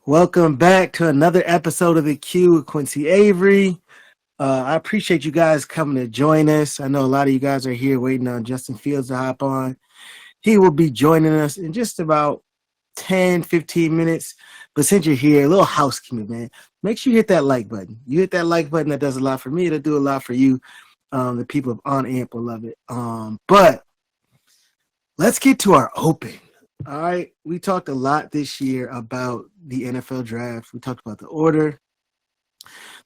Welcome back to another episode of the Q with Quincy Avery. I appreciate you guys coming to join us. I know a lot of you guys are here waiting on Justin Fields to hop on. He will be joining us in just about 10, 15 minutes. But since you're here, a little housekeeping, man. Make sure you hit that like button. You hit that like button, that does a lot for me. It'll do a lot for you. The people of On Amp will love it. But let's get to our open. All right. We talked a lot this year about the NFL draft. We talked about the order.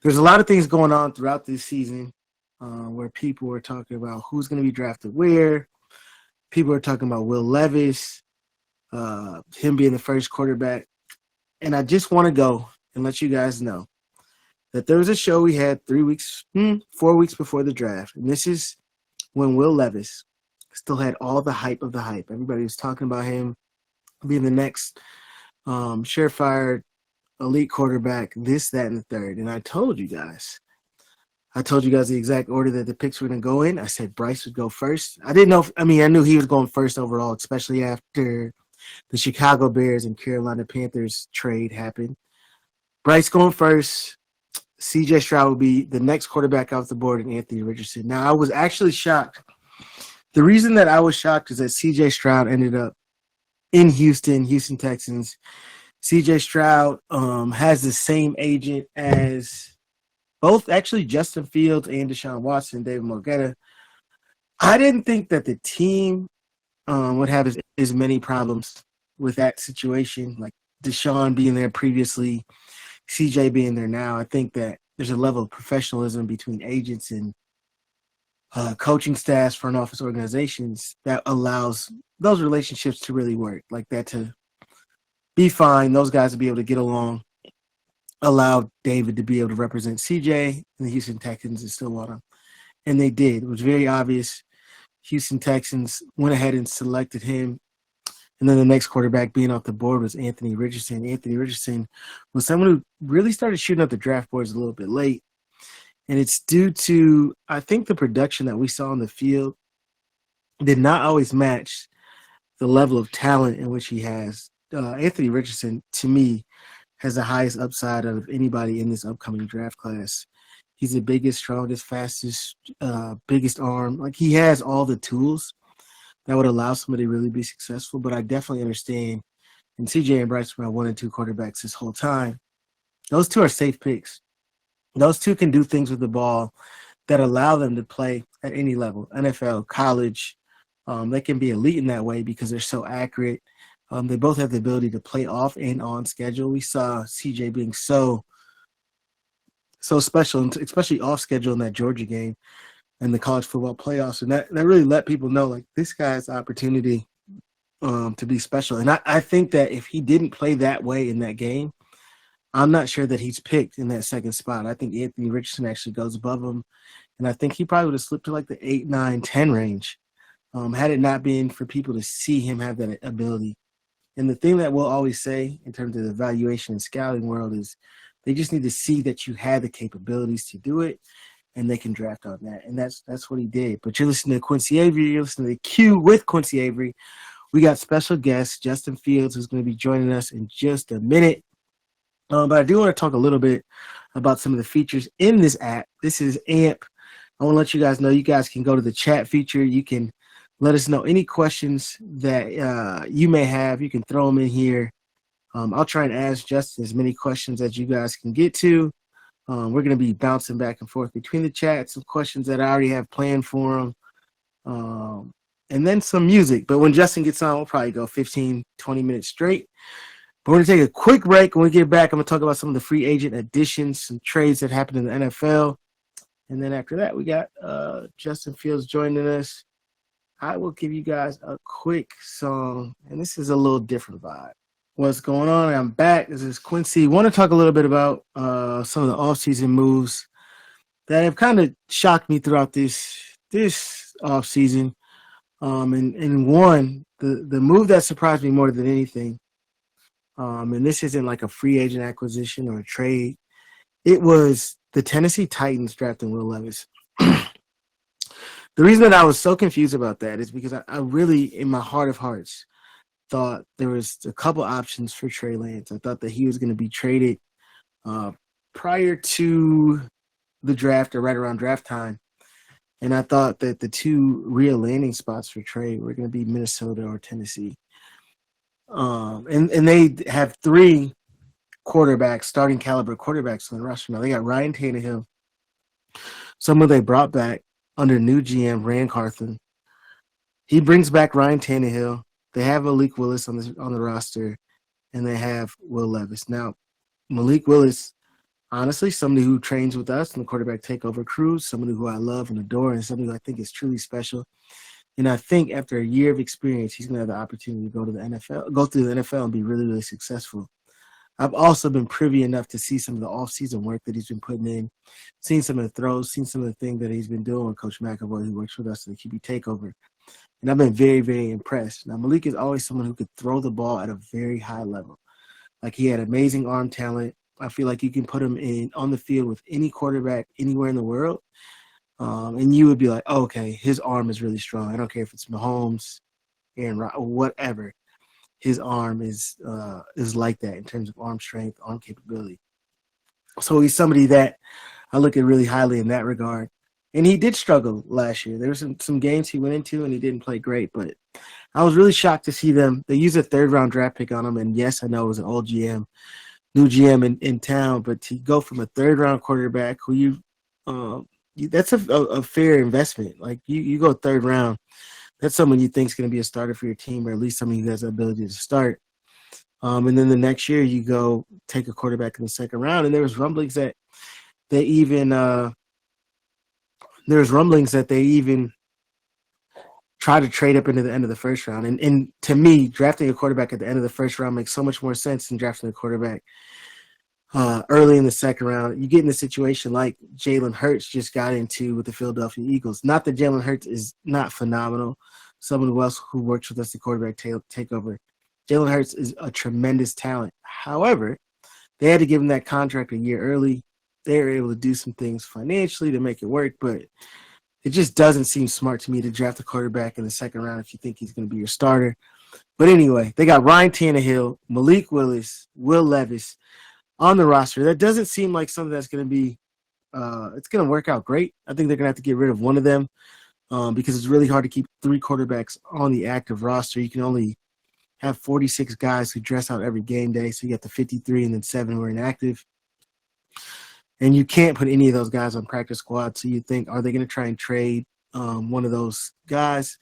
There's a lot of things going on throughout this season where people are talking about who's going to be drafted where. People are talking about Will Levis, him being the first quarterback. And I just want to go and let you guys know that there was a show we had 4 weeks before the draft. And this is when Will Levis still had all the hype of the hype. Everybody was talking about him being the next surefire elite quarterback, this, that, and the third. And I told you guys the exact order that the picks were going to go in. I said Bryce would go first. I knew he was going first overall, especially after the Chicago Bears and Carolina Panthers trade happened. Bryce going first. CJ Stroud would be the next quarterback off the board, and Anthony Richardson. Now, I was actually shocked. The reason that I was shocked is that CJ Stroud ended up in Houston Texans. CJ Stroud has the same agent as both actually Justin Fields and Deshaun Watson, David Morgetta. I didn't think that the team would have as many problems with that situation, like Deshaun being there previously, CJ being there now. I think that there's a level of professionalism between agents and coaching staffs, front office organizations that allows those relationships to really work, like that to be fine, those guys to be able to get along, allow David to be able to represent CJ and the Houston Texans and still want him. And they did. It was very obvious. Houston Texans went ahead and selected him. And then the next quarterback being off the board was Anthony Richardson. Anthony Richardson was someone who really started shooting up the draft boards a little bit late. And it's due to, I think, the production that we saw on the field did not always match the level of talent in which he has. Anthony Richardson, to me, has the highest upside out of anybody in this upcoming draft class. He's the biggest, strongest, fastest, biggest arm. Like, he has all the tools that would allow somebody to really be successful. But I definitely understand, and CJ and Bryce were my 1 and 2 quarterbacks this whole time. Those two are safe picks. Those two can do things with the ball that allow them to play at any level, NFL, college. They can be elite in that way because they're so accurate. They both have the ability to play off and on schedule. We saw CJ being so special, especially off schedule in that Georgia game and the college football playoffs. And that really let people know, like, this guy's opportunity to be special. And I think that if he didn't play that way in that game, I'm not sure that he's picked in that second spot. I think Anthony Richardson actually goes above him. And I think he probably would have slipped to like the 8, 9, 10 range had it not been for people to see him have that ability. And the thing that we'll always say in terms of the evaluation and scouting world is they just need to see that you had the capabilities to do it, and they can draft on that. And that's what he did. But you're listening to Quincy Avery. You're listening to Q with Quincy Avery. We got special guest Justin Fields, who's going to be joining us in just a minute. But I do want to talk a little bit about some of the features in this app. This is AMP. I want to let you guys know you guys can go to the chat feature. You can let us know any questions that you may have. You can throw them in here. I'll try and ask Justin as many questions as you guys can get to. We're going to be bouncing back and forth between the chats, some questions that I already have planned for him, and then some music. But when Justin gets on, we'll probably go 15, 20 minutes straight. But we're going to take a quick break. When we get back, I'm going to talk about some of the free agent additions, some trades that happened in the NFL. And then after that, we got Justin Fields joining us. I will give you guys a quick song, and this is a little different vibe. What's going on? I'm back. This is Quincy. I want to talk a little bit about some of the offseason moves that have kind of shocked me throughout this offseason. And one, the move that surprised me more than anything, and this isn't like a free agent acquisition or a trade, it was the Tennessee Titans drafting Will Levis. The reason that I was so confused about that is because I really, in my heart of hearts, thought there was a couple options for Trey Lance. I thought that he was going to be traded uh, prior to the draft or right around draft time. And I thought that the two real landing spots for Trey were going to be Minnesota or Tennessee. And they have three quarterbacks, starting caliber quarterbacks on the roster. Now they got Ryan Tannehill, someone they brought back under new GM Rand Carthon. He brings back Ryan Tannehill. They have Malik Willis on the roster, and they have Will Levis. Now, Malik Willis, honestly, somebody who trains with us in the quarterback takeover crew, somebody who I love and adore, and somebody who I think is truly special. And I think after a year of experience, he's going to have the opportunity to go through the NFL and be really, really successful. I've also been privy enough to see some of the offseason work that he's been putting in, seen some of the throws, seen some of the things that he's been doing with Coach McAvoy, who works with us in the QB Takeover. And I've been very, very impressed. Now, Malik is always someone who could throw the ball at a very high level. Like, he had amazing arm talent. I feel like you can put him on the field with any quarterback anywhere in the world, and you would be like, oh, okay, his arm is really strong. I don't care if it's Mahomes, Aaron Rodgers, whatever. His arm is like that in terms of arm strength, arm capability. So he's somebody that I look at really highly in that regard. And he did struggle last year. There were some games he went into and he didn't play great, but I was really shocked to see them. They used a third-round draft pick on him, and yes, I know it was an old GM, new GM in town, but to go from a third-round quarterback who that's a fair investment. Like, you go third round, that's someone you think is going to be a starter for your team, or at least someone who has the ability to start. And then the next year you go take a quarterback in the second round, and there was rumblings that they even try to trade up into the end of the first round. And to me, drafting a quarterback at the end of the first round makes so much more sense than drafting a quarterback early in the second round. You get in a situation like Jalen Hurts just got into with the Philadelphia Eagles. Not that Jalen Hurts is not phenomenal. Someone else who works with us, the quarterback takeover. Jalen Hurts is a tremendous talent. However, they had to give him that contract a year early. They were able to do some things financially to make it work, but it just doesn't seem smart to me to draft a quarterback in the second round if you think he's going to be your starter. But anyway, they got Ryan Tannehill, Malik Willis, Will Levis on the roster. That doesn't seem like something that's going to be it's going to work out great. I think they're going to have to get rid of one of them because it's really hard to keep three quarterbacks on the active roster. You can only have 46 guys who dress out every game day, so you got the 53 and then 7 who are inactive. And you can't put any of those guys on practice squad, so you think, are they going to try and trade one of those guys?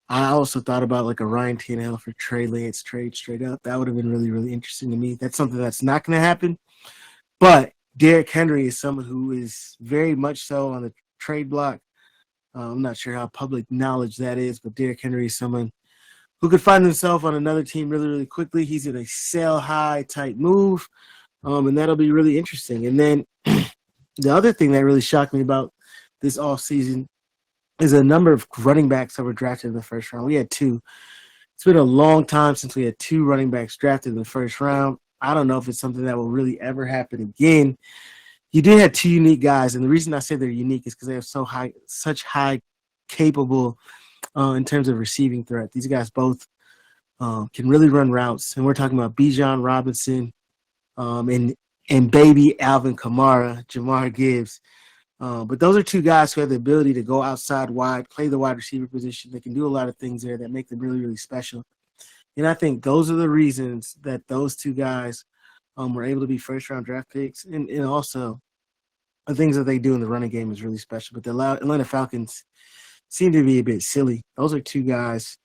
I also thought about like a Ryan Tannehill for Trey Lance trade straight up. That would have been really, really interesting to me. That's something that's not going to happen. But Derrick Henry is someone who is very much so on the trade block. I'm not sure how public knowledge that is, but Derrick Henry is someone who could find himself on another team really, really quickly. He's in a sell high type move, and that'll be really interesting. And then the other thing that really shocked me about this offseason is a number of running backs that were drafted in the first round. We had 2. It's been a long time since we had 2 running backs drafted in the first round. I don't know if it's something that will really ever happen again. You did have 2 unique guys, and the reason I say they're unique is because they have such high capable in terms of receiving threat. These guys both can really run routes, and we're talking about Bijan Robinson and baby Alvin Kamara, Jamar Gibbs. But those are 2 guys who have the ability to go outside wide, play the wide receiver position. They can do a lot of things there that make them really, really special. And I think those are the reasons that those 2 guys were able to be first-round draft picks. And also the things that they do in the running game is really special. But the Atlanta Falcons seem to be a bit silly. Those are 2 guys.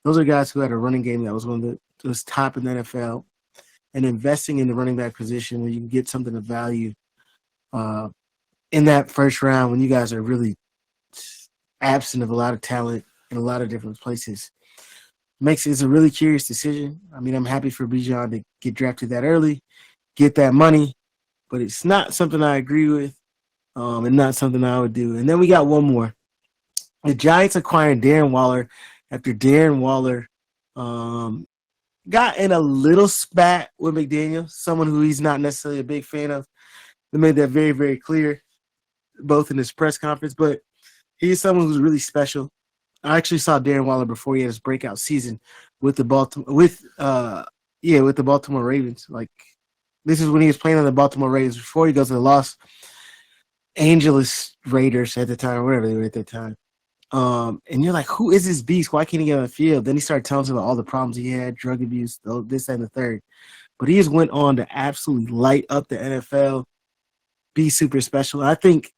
Those are guys who had a running game that was one of the was top in the NFL. And investing in the running back position where you can get something of value in that first round when you guys are really absent of a lot of talent in a lot of different places. It's a really curious decision. I mean, I'm happy for Bijan to get drafted that early, get that money, but it's not something I agree with and not something I would do. And then we got one more. The Giants acquiring Darren Waller after Darren Waller got in a little spat with McDaniel, someone who he's not necessarily a big fan of. They made that very, very clear, both in his press conference, but he's someone who's really special. I actually saw Darren Waller before he had his breakout season with the Baltimore Ravens. Like this is when he was playing on the Baltimore Ravens before he goes to the Los Angeles Raiders at the time, or whatever they were at that time. And you're like, who is this beast? Why can't he get on the field? Then he started telling us about all the problems he had, drug abuse, this and the third. But he just went on to absolutely light up the NFL, be super special. I think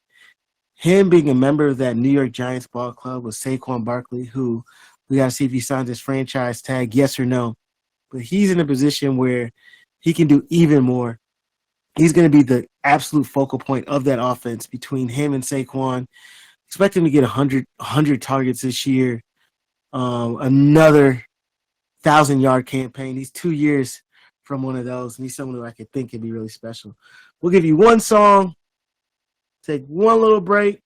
him being a member of that New York Giants ball club with Saquon Barkley, who we got to see if he signs his franchise tag, yes or no. But he's in a position where he can do even more. He's going to be the absolute focal point of that offense between him and Saquon. Expect him to get 100 targets this year. Another 1,000-yard campaign. He's 2 years from one of those, and he's someone who I could think could be really special. We'll give you one song, take one little break,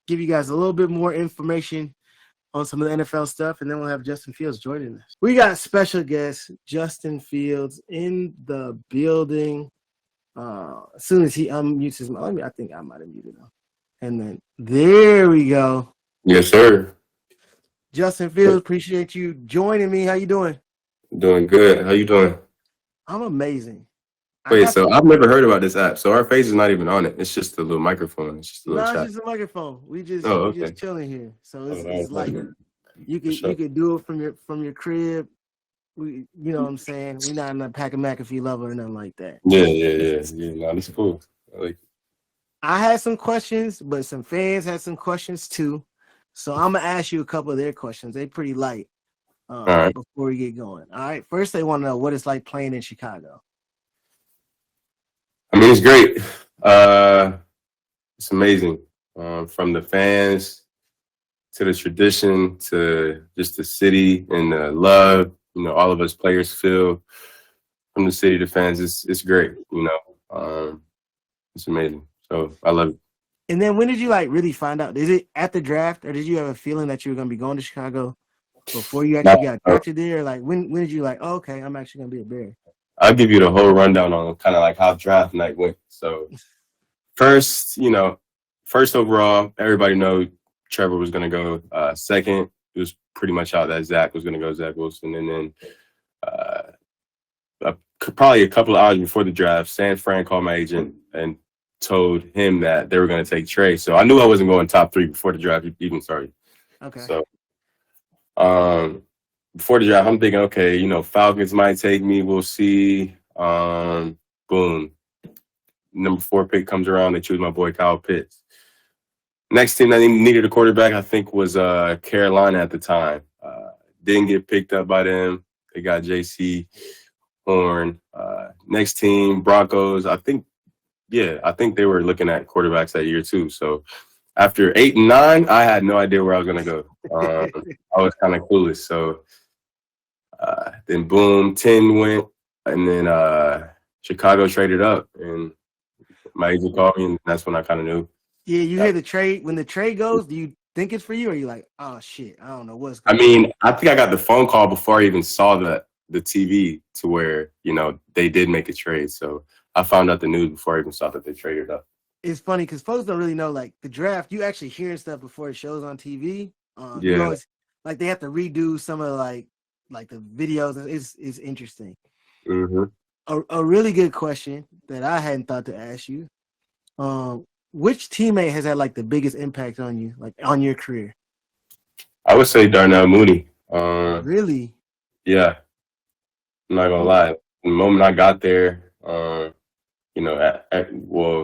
give you guys a little bit more information on some of the NFL stuff, and then we'll have Justin Fields joining us. We got special guest Justin Fields in the building. As soon as he unmutes his mic, I think I might have muted him. And then there we go. Yes, sir. Justin Fields, appreciate you joining me. How you doing? Doing good. How you doing? I'm amazing. Wait, so I've never heard about this app. So our face is not even on it. It's just a little microphone. It's just a little chat. It's just a microphone. We just chilling here. So it's like you could do it from your crib. You know what I'm saying? We're not in a Pack of McAfee level or nothing like that. Yeah. No, that's cool. I had some questions, but some fans had some questions too. So I'm gonna ask you a couple of their questions. They're pretty light. All right. Before we get going. All right. First, they want to know what it's like playing in Chicago. I mean, it's great. It's amazing. From the fans to the tradition to just the city and the love, all of us players feel from the city to fans. It's great. It's amazing. So I love it. And then when did you really find out? Is it at the draft, or did you have a feeling that you were going to be going to Chicago before you actually got drafted there? Like when did you oh, okay, I'm actually going to be a Bear? I'll give you the whole rundown on kind of how draft night went. So first overall, everybody know Trevor was going to go. Second, it was pretty much out that Zach was going to go, Zach Wilson. And then probably a couple of hours before the draft, San Fran called my agent and told him that they were going to take Trey. So I knew I wasn't going top 3 before the draft even started. Okay. So before the draft, I'm thinking, okay, Falcons might take me. We'll see. Boom. Number 4 pick comes around. They choose my boy Kyle Pitts. Next team that needed a quarterback, I think, was Carolina at the time. Didn't get picked up by them. They got J.C. Horn. Next team, Broncos. I think they were looking at quarterbacks that year too. So after 8 and 9, I had no idea where I was going to go. I was kind of clueless. So then boom, 10 went, and then Chicago traded up, and my agent called me, and that's when I kind of knew. Yeah, you hear the trade. When the trade goes, do you think it's for you, or are you like, oh shit, I don't know what's going on? I mean, I think I got the phone call before I even saw the TV to where, they did make a trade. So I found out the news before I even saw that they traded up. It's funny because folks don't really know, the draft, you actually hearing stuff before it shows on TV. Yeah. They have to redo some of the videos. It's interesting. Mm-hmm. A really good question that I hadn't thought to ask you. Which teammate has had the biggest impact on you, on your career? I would say Darnell Mooney. Really? Yeah. I'm not gonna lie. The moment I got there, well,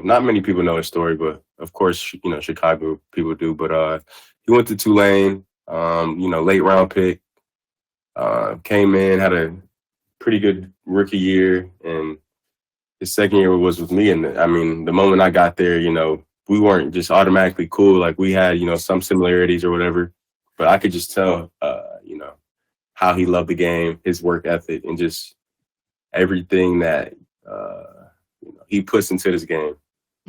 not many people know his story, but of course, Chicago people do. But he went to Tulane, late round pick. Came in, had a pretty good rookie year, and his second year was with me. And I mean, the moment I got there, we weren't just automatically cool. We had, some similarities or whatever, but I could just tell, how he loved the game, his work ethic, and just everything that he puts into this game.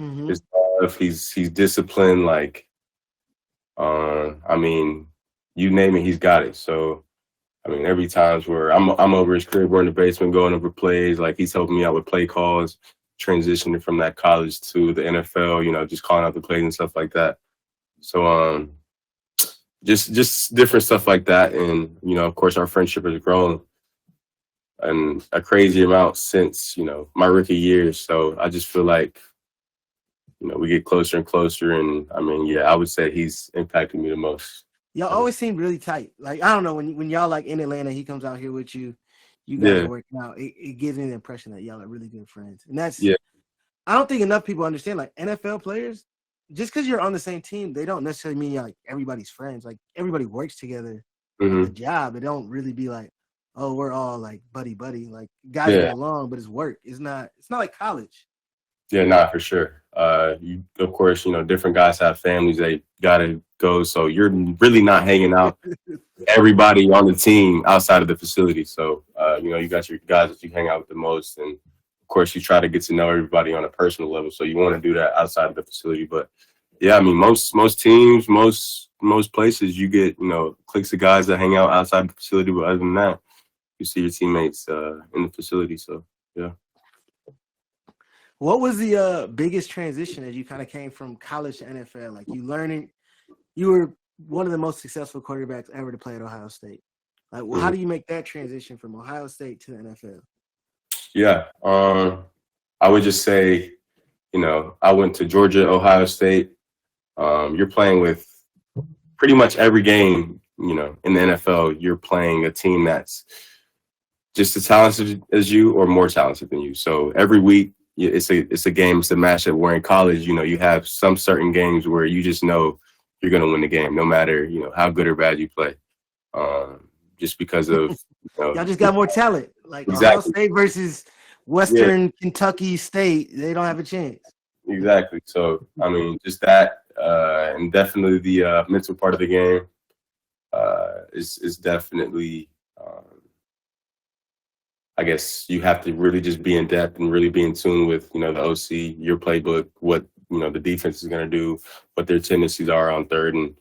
Mm-hmm. His love, he's disciplined. I mean, you name it, he's got it. So, I mean, every times where I'm over his crib, we're in the basement going over plays. He's helping me out with play calls, transitioning from that college to the NFL. Just calling out the plays and stuff like that. So, just different stuff like that. And of course, our friendship has grown and a crazy amount since my rookie years. So I just feel like we get closer and closer. And I mean, yeah, I would say he's impacted me the most. Y'all always seem really tight. Like, I don't know, when y'all like in Atlanta, he comes out here with you. You guys Yeah, are working out. It gives me the impression that y'all are really good friends. And that's, yeah, I don't think enough people understand, like, NFL players, just because you're on the same team, they don't necessarily mean like everybody's friends. Like, everybody works together at the hmm job. It don't really be like, oh, we're all like buddy. Like, guys get yeah, along, but it's work. It's not like college. yeah, not for sure. Of course, different guys have families they gotta go, so you're really not hanging out everybody on the team outside of the facility. So, you got your guys that you hang out with the most. And of course, you try to get to know everybody on a personal level. So you want to do that outside of the facility. But yeah, I mean, most teams, most places, you get, cliques of guys that hang out outside the facility. But other than that, you see your teammates in the facility. So, yeah. What was the biggest transition as you kind of came from college to NFL? Like, you were one of the most successful quarterbacks ever to play at Ohio State. Like, well, how Mhm. do you make that transition from Ohio State to the NFL? Yeah. I would just say, I went to Georgia, Ohio State. You're playing with pretty much every game, in the NFL, you're playing a team that's just as talented as you or more talented than you. So every week, it's a game, it's a matchup. Where in college, you have some certain games where you just know you're going to win the game, no matter how good or bad you play. Just because of Y'all just got more talent. Like, Ohio exactly, State versus yeah, Western Kentucky State, they don't have a chance. exactly. So I mean, just that, and definitely the mental part of the game is definitely. I guess you have to really just be in depth and really be in tune with, the OC, your playbook, what, the defense is going to do, what their tendencies are on third and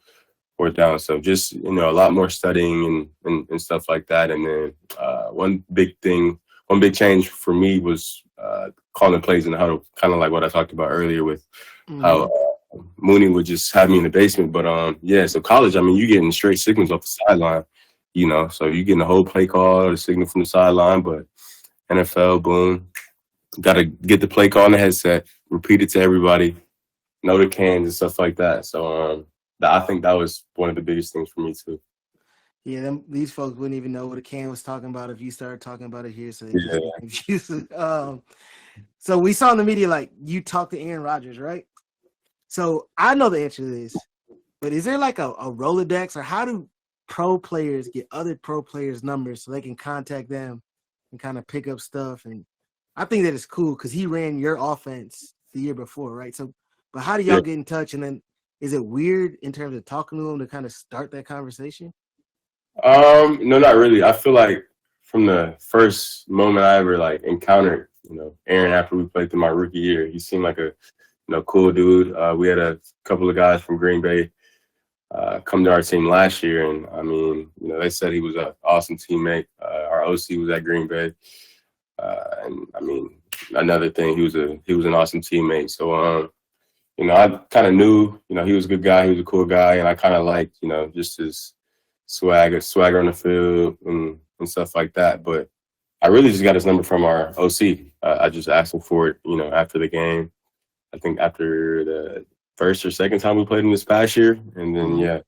fourth down. So just, a lot more studying and stuff like that. And then one big change for me was calling plays in the huddle, kind of like what I talked about earlier with how Mm-hmm. Mooney would just have me in the basement. But yeah, so college, I mean, you getting straight signals off the sideline, so you getting a whole play call, a signal from the sideline. But NFL, boom, got to get the play call on the headset, repeat it to everybody, know the cans and stuff like that. So I think that was one of the biggest things for me too. Yeah, these folks wouldn't even know what a can was talking about if you started talking about it here, so they just Yeah, get confused. So we saw in the media, like, you talked to Aaron Rodgers, right? So I know the answer to this, but is there like a Rolodex, or how do pro players get other pro players' numbers so they can contact them and kind of pick up stuff? And I think that it's cool because he ran your offense the year before, right? So, but how do yeah. y'all get in touch? And then is it weird in terms of talking to him to kind of start that conversation? No, not really. I feel like from the first moment I ever like encountered, Aaron after we played through my rookie year, he seemed like a cool dude. We had a couple of guys from Green Bay come to our team last year, and I mean, they said he was an awesome teammate. Our OC was at Green Bay, and I mean, another thing, he was an awesome teammate. So, I kind of knew, he was a good guy, he was a cool guy, and I kind of liked, just his swagger on the field and stuff like that. But I really just got his number from our OC. I just asked him for it, after the game. I think after the first or second time we played him this past year, and then Mm-hmm.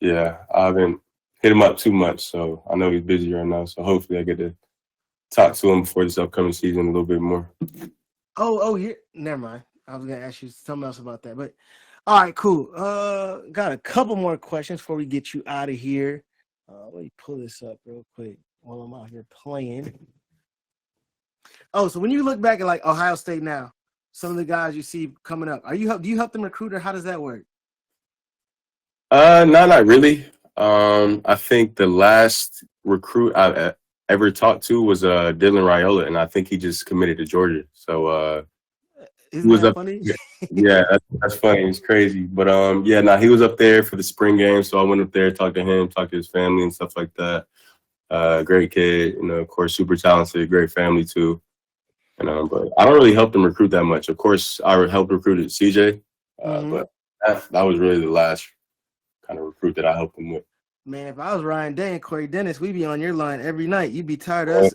yeah, I haven't hit him up too much, so I know he's busy right now. So hopefully I get to talk to him before this upcoming season a little bit more. Here. Never mind. I was gonna ask you something else about that, but all right, cool. Got a couple more questions before we get you out of here. Let me pull this up real quick while I'm out here playing. Oh, so when you look back at like Ohio State now, some of the guys you see coming up, do you help them recruit, or how does that work? No, not really. I think the last recruit I ever talked to was Dylan Raiola, and I think he just committed to Georgia. So he Isn't was that up. funny? Yeah, that's funny. It's crazy, but yeah, he was up there for the spring game, so I went up there, talked to him, talked to his family and stuff like that. Great kid, of course, super talented, great family too. And but I don't really help them recruit that much. Of course, I helped recruit CJ, Mm-hmm. but that was really the last kind of recruit that I helped him with. Man, if I was Ryan Day and Corey Dennis, we'd be on your line every night. You'd be tired of us.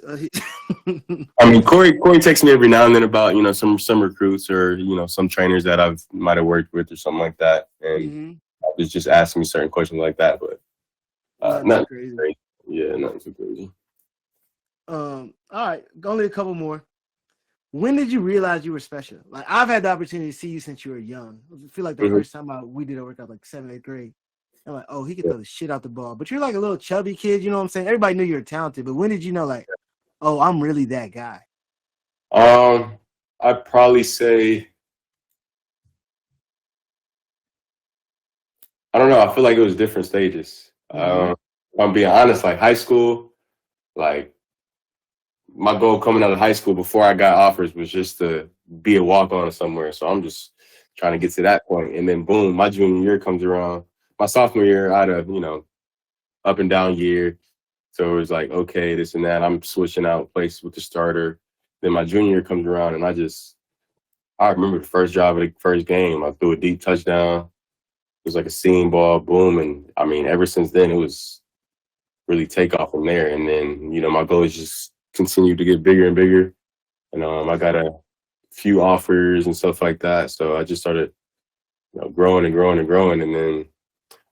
I mean, Corey texts me every now and then about, some recruits or, some trainers that I've might have worked with or something like that. And I was just asking me certain questions like that, but nothing crazy. crazy. Yeah, nothing too crazy. All right, only a couple more. When did you realize you were special? Like, I've had the opportunity to see you since you were young. I feel like the first time we did a workout, like 7th, 8th grade. I'm like, oh, he can throw the shit out the ball. But you're like a little chubby kid, you know what I'm saying? Everybody knew you were talented, but when did you know, like, oh, I'm really that guy? I'd probably say, I don't know. I feel like it was different stages. If I'm being honest, like high school, like my goal coming out of high school before I got offers was just to be a walk-on somewhere. So I'm just trying to get to that point. And then boom, my junior year comes around. My sophomore year, I had a, up and down year. So it was like, okay, this and that. I'm switching out places with the starter. Then my junior year comes around and I remember the first drive of the first game. I threw a deep touchdown. It was like a seam ball, boom. And I mean, ever since then, it was really take off from there. And then, my goal is just continue to get bigger and bigger. And I got a few offers and stuff like that. So I just started, growing and growing and growing. And then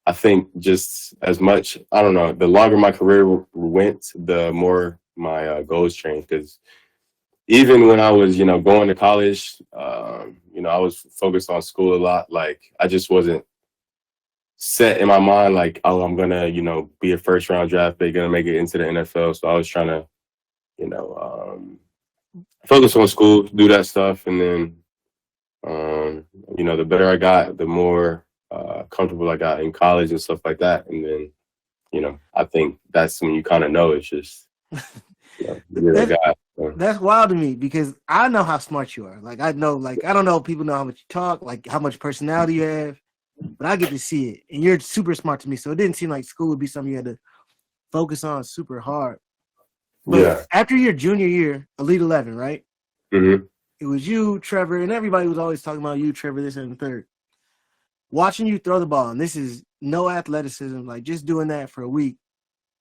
I think just as much, I don't know, the longer my career went, the more my goals changed. Because even when I was, going to college, I was focused on school a lot. Like, I just wasn't set in my mind, like, oh, I'm going to, be a first round draft pick, going to make it into the NFL. So I was trying to, focus on school, do that stuff. And then, the better I got, the more comfortable I got in college and stuff like that. And then, I think that's when you kind of know it's just, you're a guy. So. That's wild to me because I know how smart you are. Like, I know, like, I don't know if people know how much you talk, like how much personality you have, but I get to see it. And you're super smart to me. So it didn't seem like school would be something you had to focus on super hard. But after your junior year, Elite 11, right? Mm-hmm. It was you, Trevor, and everybody was always talking about you, Trevor, this and the third. Watching you throw the ball, and this is no athleticism, like just doing that for a week,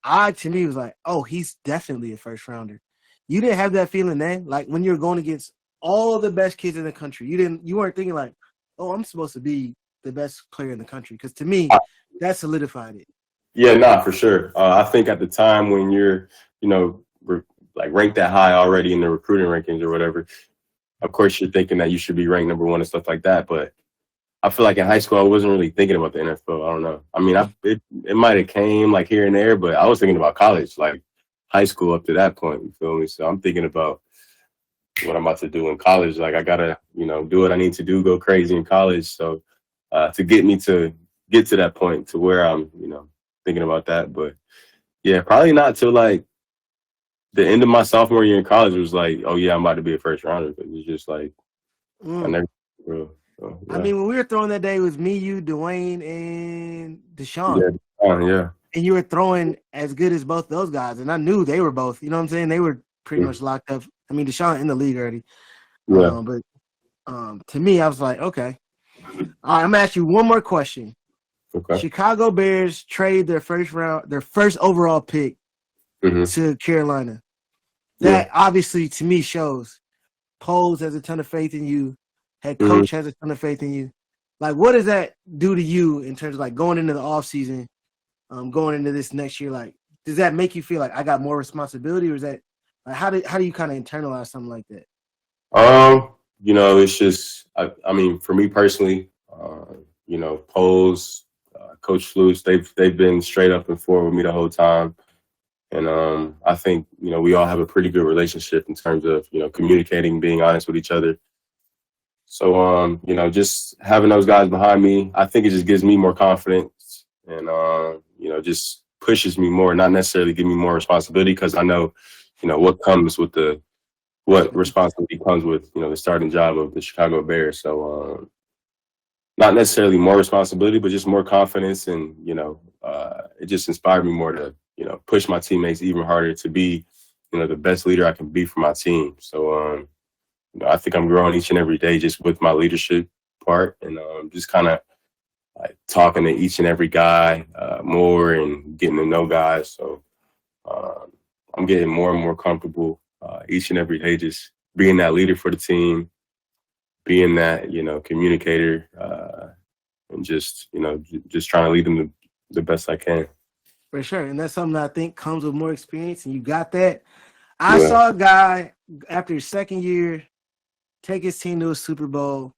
to me, was like, oh, he's definitely a first rounder. You didn't have that feeling then? Like when you were going against all the best kids in the country, you weren't thinking like, oh, I'm supposed to be the best player in the country. Because to me, that solidified it. Yeah, nah, for sure. I think at the time when you're, like ranked that high already in the recruiting rankings or whatever, of course you're thinking that you should be ranked number one and stuff like that. But I feel like in high school I wasn't really thinking about the NFL. I don't know. I mean, it might have came like here and there, but I was thinking about college, like high school up to that point. You feel me? So I'm thinking about what I'm about to do in college. Like I gotta, do what I need to do, go crazy in college. So to get me to get to that point to where I'm, thinking about that. But yeah, probably not till like the end of my sophomore year in college was like, oh yeah, I'm about to be a first rounder. But it was just like I never so, yeah. I mean, when we were throwing that day, it was me, you, Dwayne, and Deshaun. Yeah. And you were throwing as good as both those guys. And I knew they were both, you know what I'm saying? They were pretty much locked up. I mean, Deshaun in the league already. Yeah. But to me, I was like, okay. All right, I'm gonna ask you one more question. Okay. Chicago Bears trade their first overall pick to Carolina. That obviously to me shows Poles has a ton of faith in you. Head coach has a ton of faith in you. Like, what does that do to you in terms of like going into the offseason, going into this next year? Like, does that make you feel like I got more responsibility, or is that like how do you kind of internalize something like that? It's just I mean, for me personally, Poles, Coach Flus, they've been straight up and forward with me the whole time. And I think, we all have a pretty good relationship in terms of, communicating, being honest with each other. So, just having those guys behind me, I think it just gives me more confidence and, just pushes me more, not necessarily give me more responsibility because I know, what comes with what responsibility comes with, the starting job of the Chicago Bears. So, not necessarily more responsibility, but just more confidence. And, it just inspired me more to, push my teammates even harder to be, the best leader I can be for my team. So, I think I'm growing each and every day just with my leadership part and just kind of like talking to each and every guy more and getting to know guys. So I'm getting more and more comfortable each and every day, just being that leader for the team, being that communicator, and just just trying to lead them the best I can. For sure. And that's something I think comes with more experience, and you got that. I Yeah. saw a guy after his second year take his team to a Super Bowl,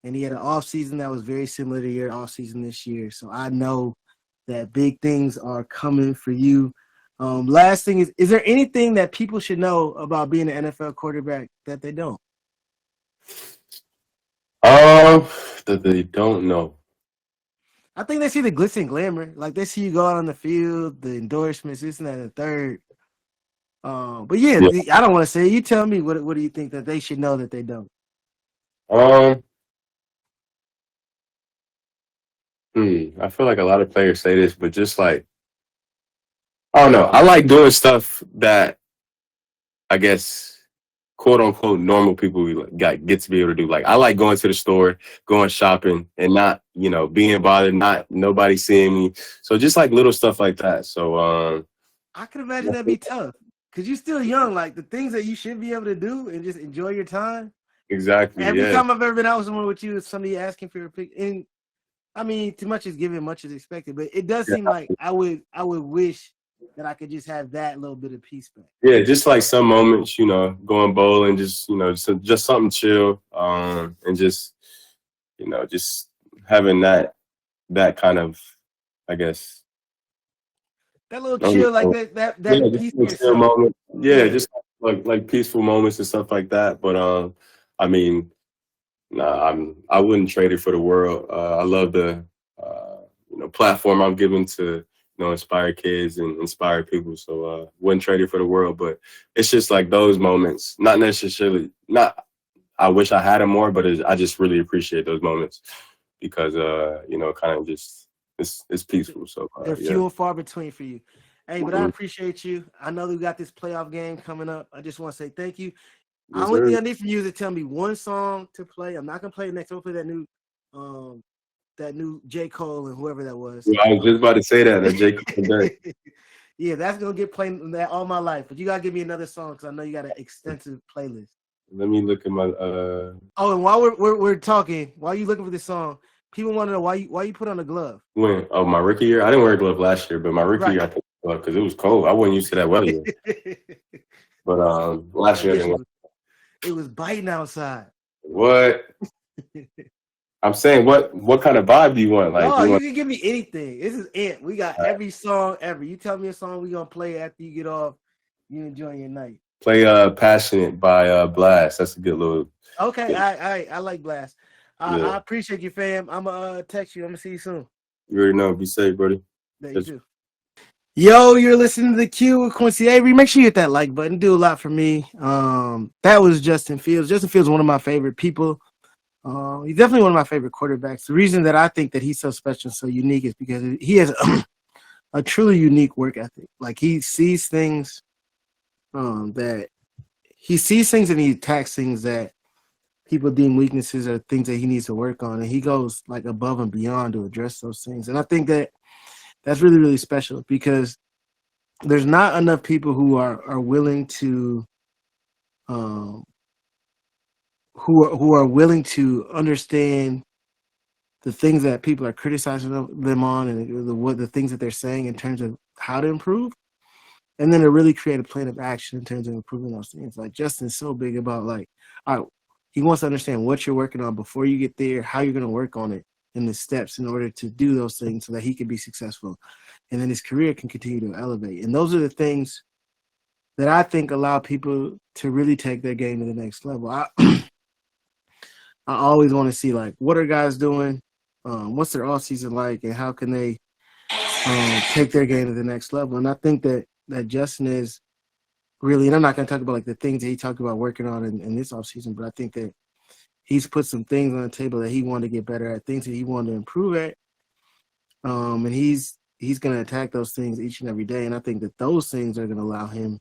and he had an offseason that was very similar to your offseason this year. So I know that big things are coming for you. Last thing is there anything that people should know about being an NFL quarterback that they don't? That they don't know. I think they see the glitz and glamour. Like they see you go out on the field, the endorsements, this and that, and the third. But yeah, Yeah. I don't want to say it. You tell me what do you think that they should know that they don't? I feel like a lot of players say this, but just like I don't know. I like doing stuff that I guess quote unquote normal people get to be able to do. Like I like going to the store, going shopping, and not being bothered, not nobody seeing me. So just like little stuff like that. So I can imagine that'd be tough because you're still young. Like the things that you should be able to do and just enjoy your time. exactly, Every yeah, time I've ever been out somewhere with you, somebody asking for your pic. And I mean, too much is given, much is expected. But it does seem like I would wish that I could just have that little bit of peace back. yeah. Just like some moments, going bowling, just something chill, and just having that kind of, I guess. That little chill, like that Just peace a to chill yourself. moment. Yeah, Yeah. just like peaceful moments and stuff like that. But I mean, nah, I wouldn't trade it for the world. I love the platform I'm giving to inspire kids and inspire people. So wouldn't trade it for the world. But it's just like those moments. Not necessarily. Not. I wish I had them more, but I just really appreciate those moments because kind of just it's peaceful. So They're yeah. few and far between for you. Hey, but I Mhm. appreciate you. I know we got this playoff game coming up. I just want to say thank you. The Yes, only sir. thing I need from you is to tell me one song to play. I'm not gonna play it next. I'm gonna play that new J. Cole and whoever that was. Yeah, I was just about to say that Jake. Yeah, that's gonna get played all my life. But you gotta give me another song because I know you got an extensive playlist. Let me look at my Oh, and while we're talking, while you looking for this song, people want to know why you put on a glove. when my rookie year. I didn't wear a glove last year, but my rookie Right. year I put a glove because it was cold. I wasn't used to that weather yet. But last I year I guess didn't wear it was biting outside. what I'm saying. What kind of vibe do you want? Like No, you you want can give me anything. This is it. We got every song ever. You tell me a song we gonna play after you get off. You enjoying your night. play "Passionate" by Blast. That's a good little. Okay, I like Blast. I Yeah, appreciate you, fam. I'm gonna text you. I'm gonna see you soon. you already know. Be safe, buddy. There you Yes. too. Yo, you're listening to the Q with Quincy Avery. Make sure you hit that like button. Do a lot for me. That was Justin Fields. Justin Fields is one of my favorite people. He's definitely one of my favorite quarterbacks. The reason that I think that he's so special, so unique, is because he has a truly unique work ethic. Like he sees things that he sees things and he attacks things that people deem weaknesses or things that he needs to work on, and he goes like above and beyond to address those things. And I think that that's really really special because there's not enough people who are willing to um, who are willing to understand the things that people are criticizing them on and the things that they're saying in terms of how to improve, and then to really create a plan of action in terms of improving those things. Like Justin's so big about like, all right, he wants to understand what you're working on before you get there, how you're going to work on it, and the steps in order to do those things so that he can be successful, and then his career can continue to elevate. And those are the things that I think allow people to really take their game to the next level. I always want to see like what are guys doing, what's their off season like, and how can they take their game to the next level. And I think that Justin is really, and I'm not going to talk about like the things that he talked about working on in this off season, but I think that he's put some things on the table that he wanted to get better at, things that he wanted to improve at, and he's going to attack those things each and every day. And I think that those things are going to allow him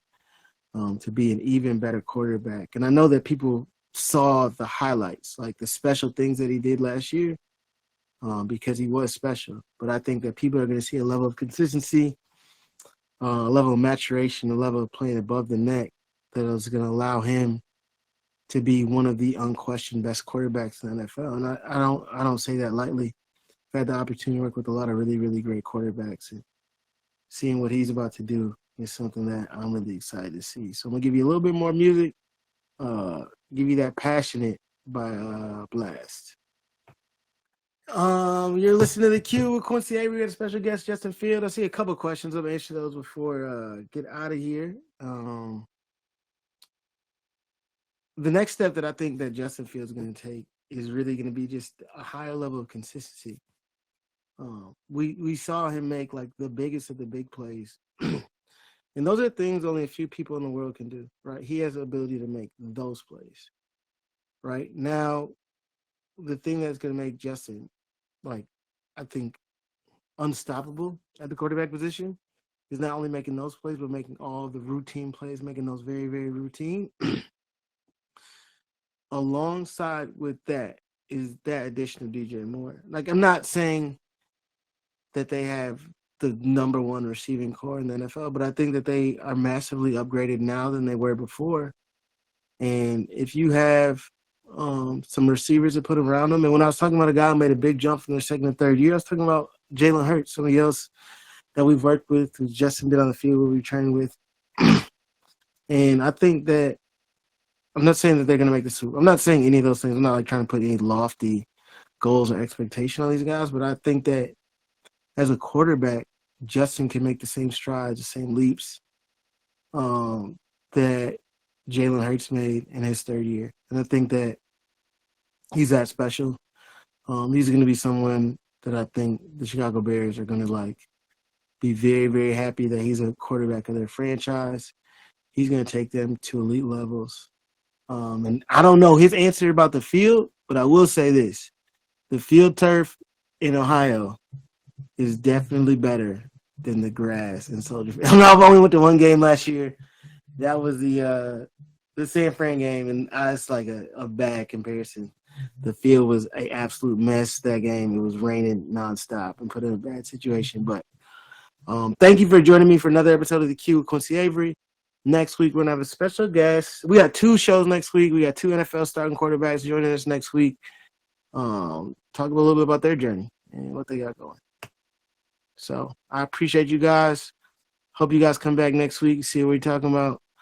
to be an even better quarterback. And I know that people saw the highlights, like the special things that he did last year. because he was special. But I think that people are going to see a level of consistency, a level of maturation, a level of playing above the neck that is going to allow him to be one of the unquestioned best quarterbacks in the NFL. And I don't say that lightly. I've had the opportunity to work with a lot of really, really great quarterbacks, and seeing what he's about to do is something that I'm really excited to see. So I'm gonna give you a little bit more music, give you that Passionate by Blast. You're listening to The Q with Quincy Avery. We got a special guest, Justin Field. I see a couple questions. I'm gonna answer those before get out of here. The next step that I think that Justin Fields is going to take is really going to be just a higher level of consistency. We saw him make like the biggest of the big plays, and those are things only a few people in the world can do. Right? He has the ability to make those plays. Right now, the thing that's going to make Justin, like, I think, unstoppable at the quarterback position is not only making those plays, but making all the routine plays, making those very, very routine. Alongside with that is that addition of DJ Moore. Like, I'm not saying that they have the number one receiving core in the NFL, but I think that they are massively upgraded now than they were before. And if you have some receivers to put around them, and when I was talking about a guy who made a big jump from their second and third year, I was talking about Jalen Hurts, somebody else that we've worked with, who's just been on the field, we've trained with. And I think that I'm not saying that they're going to make the Super. I'm not saying any of those things. I'm not like trying to put any lofty goals or expectation on these guys, but I think that as a quarterback, Justin can make the same strides, the same leaps that Jalen Hurts made in his third year. And I think that he's that special. He's going to be someone that I think the Chicago Bears are going to like be very, very happy that he's a quarterback of their franchise. He's going to take them to elite levels. And I don't know his answer about the field, but I will say this. The field turf in Ohio is definitely better than the grass in Soldier Field. I've only went to one game last year. That was the San Fran game, and it's like a bad comparison. The field was an absolute mess that game. It was raining nonstop and put in a bad situation. But thank you for joining me for another episode of The Q with Quincy Avery. Next week, we're going to have a special guest. We got 2 shows next week. We got 2 NFL starting quarterbacks joining us next week. Talk a little bit about their journey and what they got going. So I appreciate you guys. Hope you guys come back next week, see what we're talking about.